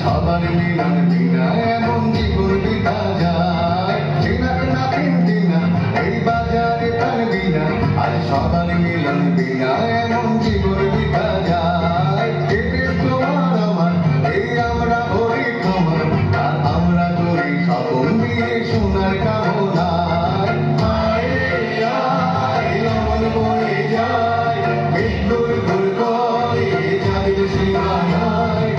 সবার মিলন বিনা এমন জীবন বিতা যায় এই বাজারে প্রাণ বিনা আর সবার মিলন বিনা এমন জীবন বিতা যায় তোমার আমার এই আমরা করি তোমার আর আমরা করি স্বপন দিয়ে সোনার কামনায় মন বয়ে যায় মৃত্যুর ঘুর করে যাদের সীমানায়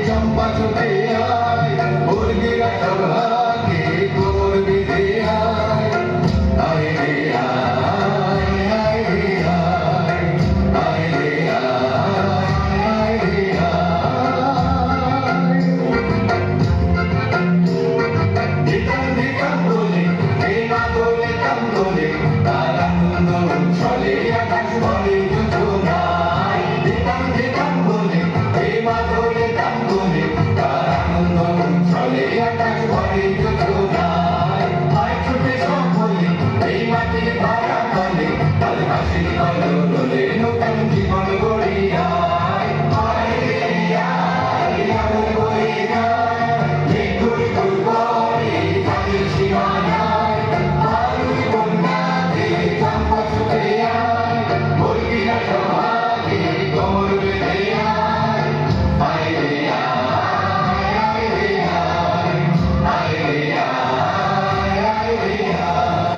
চম্পা চোখে আয় মুরগিরা সব হাতে কোমর বেঁধে আয় আয় রে আয় আয় রে আয় আয় রে আয় রে আয় দিতাম দিতাম বলে এই মা বলে তাম বলে তার আনন্দ চলে আকাশ বলে যোজনায় দিতাম দিতাম বলে এই মা বলে তাম বলে তার আনন্দ চলে আকাশ বলে যোজনায় আয় ছুটে সব বলে এই মাটির ভাড়া বলে ভালোবাসি বলো